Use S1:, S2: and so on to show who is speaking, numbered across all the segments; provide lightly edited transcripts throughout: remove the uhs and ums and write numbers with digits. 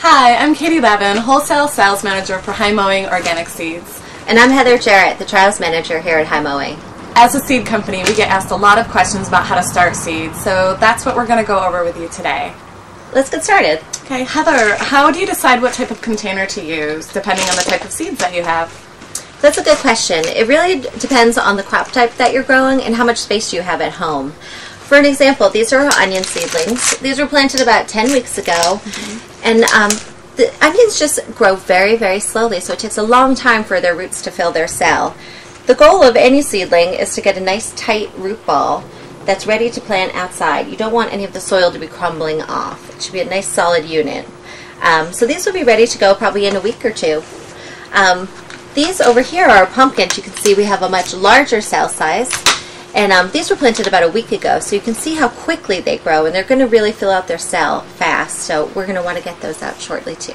S1: Hi, I'm Katie Levin, Wholesale Sales Manager for High Mowing Organic Seeds.
S2: And I'm Heather Jarrett, the Trials Manager here at High Mowing.
S1: As a seed company, we get asked a lot of questions about how to start seeds, so that's what we're going to go over with you today.
S2: Let's get started.
S1: Okay, Heather, how do you decide what type of container to use, depending on the type of seeds that you have?
S2: That's a good question. It really depends on the crop type that you're growing and how much space you have at home. For an example, these are our onion seedlings. These were planted about 10 weeks ago, and the onions just grow very, very slowly, so it takes a long time for their roots to fill their cell. The goal of any seedling is to get a nice tight root ball that's ready to plant outside. You don't want any of the soil to be crumbling off. It should be a nice solid unit. So these will be ready to go probably in a week or two. These over here are pumpkins. You can see we have a much larger cell size. And these were planted about a week ago, so you can see how quickly they grow, and they're going to really fill out their cell fast, so we're going to want to get those out shortly too.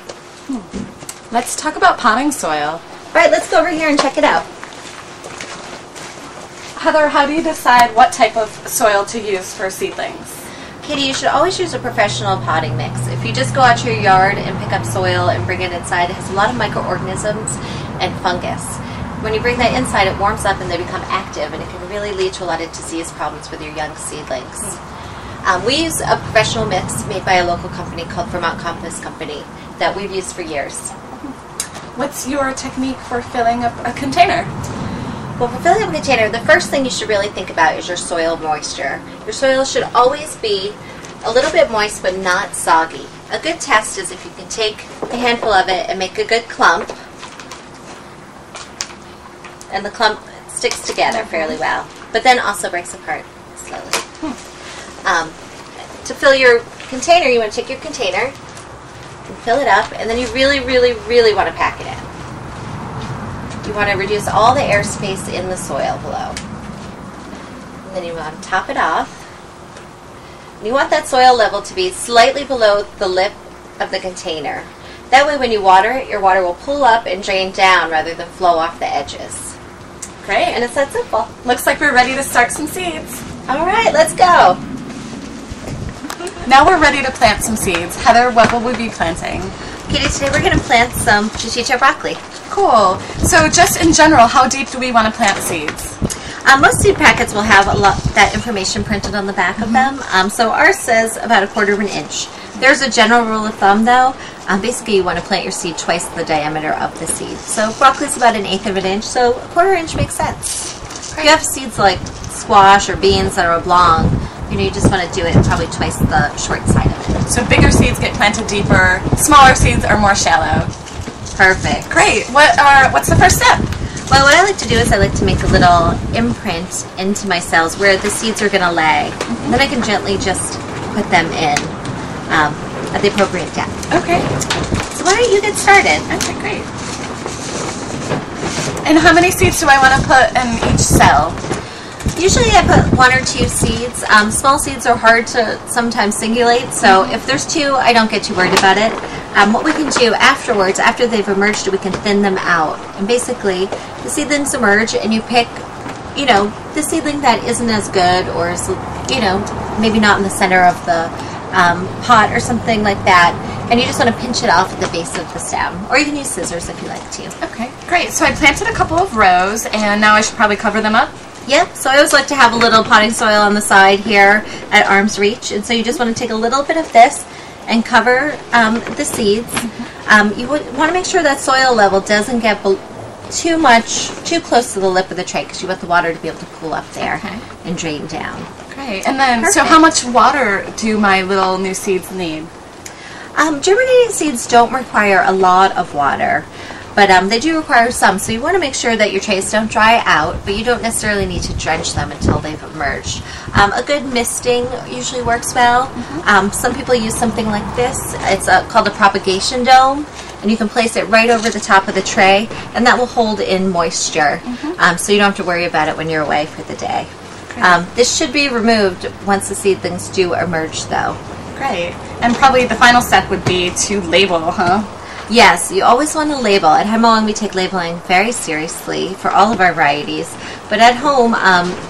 S1: Let's talk about potting soil.
S2: All right, let's go over here and check it out.
S1: Heather, how do you decide what type of soil to use for seedlings?
S2: Katie, you should always use a professional potting mix. If you just go out to your yard and pick up soil and bring it inside, it has a lot of microorganisms and fungus. When you bring that inside, it warms up and they become active, and it can really lead to a lot of disease problems with your young seedlings. We use a professional mix made by a local company called Vermont Compost Company that we've used for years.
S1: What's your technique for filling up a container?
S2: Well, for filling up a container, the first thing you should really think about is your soil moisture. Your soil should always be a little bit moist but not soggy. A good test is if you can take a handful of it and make a good clump, and the clump sticks together fairly well, but then also breaks apart slowly. To fill your container, you want to take your container and fill it up, and then you really, really, really want to pack it in. You want to reduce all the airspace in the soil below. And then you want to top it off. And you want that soil level to be slightly below the lip of the container. That way when you water it, your water will pull up and drain down rather than flow off the edges.
S1: Great.
S2: And it's that simple.
S1: Looks like we're ready to start some seeds.
S2: All right, let's go.
S1: Now we're ready to plant some seeds. Heather, what will we be planting?
S2: Katie, today we're going to plant some chichita broccoli.
S1: Cool. So just in general, how deep do we want to plant seeds?
S2: Most seed packets will have that information printed on the back of them. So ours says about 1/4 inch. There's a general rule of thumb though. Basically you want to plant your seed twice the diameter of the seed. So broccoli is about 1/8 inch, so 1/4 inch makes sense. If you have seeds like squash or beans that are oblong, you just want to do it probably twice the short side of it.
S1: So bigger seeds get planted deeper, smaller seeds are more shallow.
S2: Perfect.
S1: Great. What's the first step?
S2: Well, what I like to do is I like to make a little imprint into my cells where the seeds are going to lay. And then I can gently just put them in at the appropriate depth.
S1: Okay.
S2: So why don't you get started?
S1: Okay, great. And how many seeds do I want to put in each cell?
S2: Usually I put 1 or 2 seeds. Small seeds are hard to sometimes singulate, so if there's 2, I don't get too worried about it. What we can do afterwards, after they've emerged, we can thin them out. And basically, the seedlings emerge and you pick, the seedling that isn't as good or is, maybe not in the center of the pot or something like that. And you just want to pinch it off at the base of the stem. Or you can use scissors if you like to.
S1: Okay, great. So I planted a couple of rows, and now I should probably cover them up?
S2: Yep, so I always like to have a little potting soil on the side here at arm's reach. And so you just want to take a little bit of this and cover the seeds. You want to make sure that soil level doesn't get too close to the lip of the tray, because you want the water to be able to pool up there and drain down.
S1: Great. And then, so how much water do my little new seeds need?
S2: Germinating seeds don't require a lot of water, but they do require some. So you want to make sure that your trays don't dry out, but you don't necessarily need to drench them until they've emerged. A good misting usually works well. Some people use something like this. It's called a propagation dome, and you can place it right over the top of the tray, and that will hold in moisture, so you don't have to worry about it when you're away for the day. This should be removed once the seedlings do emerge though.
S1: Great. And probably the final step would be to label, huh?
S2: Yes, you always want to label. At High Mowing we take labeling very seriously for all of our varieties, but at home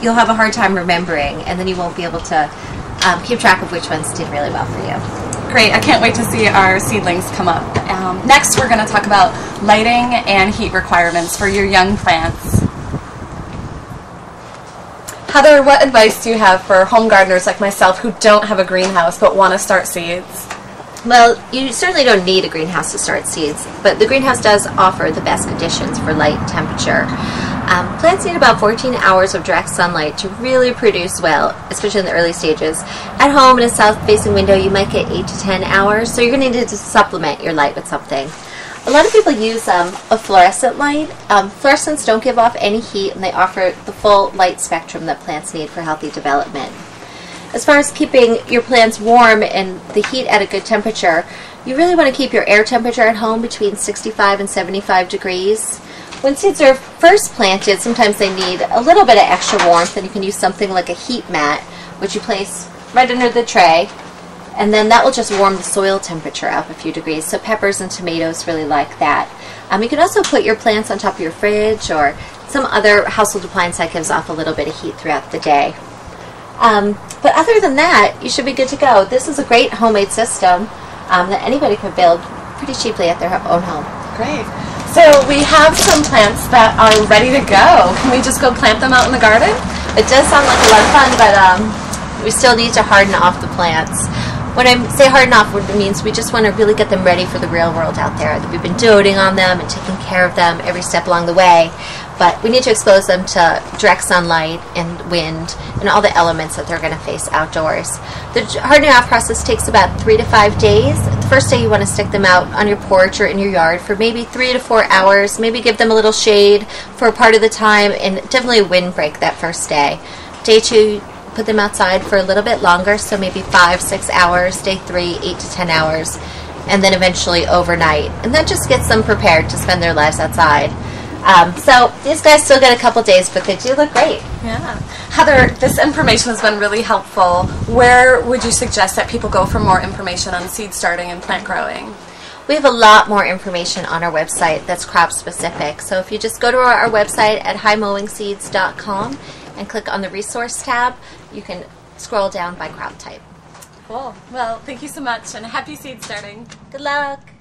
S2: you'll have a hard time remembering, and then you won't be able to keep track of which ones did really well for you.
S1: Great, I can't wait to see our seedlings come up. Next we're going to talk about lighting and heat requirements for your young plants. Heather, what advice do you have for home gardeners like myself who don't have a greenhouse but want to start seeds?
S2: Well, you certainly don't need a greenhouse to start seeds, but the greenhouse does offer the best conditions for light and temperature. Plants need about 14 hours of direct sunlight to really produce well, especially in the early stages. At home in a south-facing window, you might get 8 to 10 hours, so you're going to need to supplement your light with something. A lot of people use a fluorescent light. Fluorescents don't give off any heat, and they offer the full light spectrum that plants need for healthy development. As far as keeping your plants warm and the heat at a good temperature, you really want to keep your air temperature at home between 65 and 75 degrees. When seeds are first planted, sometimes they need a little bit of extra warmth, and you can use something like a heat mat, which you place right under the tray, and then that will just warm the soil temperature up a few degrees. So peppers and tomatoes really like that. You can also put your plants on top of your fridge or some other household appliance that gives off a little bit of heat throughout the day. But other than that, you should be good to go. This is a great homemade system that anybody could build pretty cheaply at their own home.
S1: Great. So we have some plants that are ready to go. Can we just go plant them out in the garden?
S2: It does sound like a lot of fun, but we still need to harden off the plants. When I say harden off, it means we just want to really get them ready for the real world out there. We've been doting on them and taking care of them every step along the way, but we need to expose them to direct sunlight and wind and all the elements that they're going to face outdoors. The hardening off process takes about 3 to 5 days. The first day you want to stick them out on your porch or in your yard for maybe 3 to 4 hours, maybe give them a little shade for a part of the time, and definitely a windbreak that first day. Day 2, put them outside for a little bit longer, so maybe 5-6 hours. Day 3, 8 to 10 hours, and then eventually overnight. And that just gets them prepared to spend their lives outside. So these guys still get a couple days, but they do look great.
S1: Yeah. Heather, this information has been really helpful. Where would you suggest that people go for more information on seed starting and plant growing?
S2: We have a lot more information on our website that's crop specific. So if you just go to our website at highmowingseeds.com and click on the resource tab, you can scroll down by crop type.
S1: Cool. Well, thank you so much, and happy seed starting.
S2: Good luck.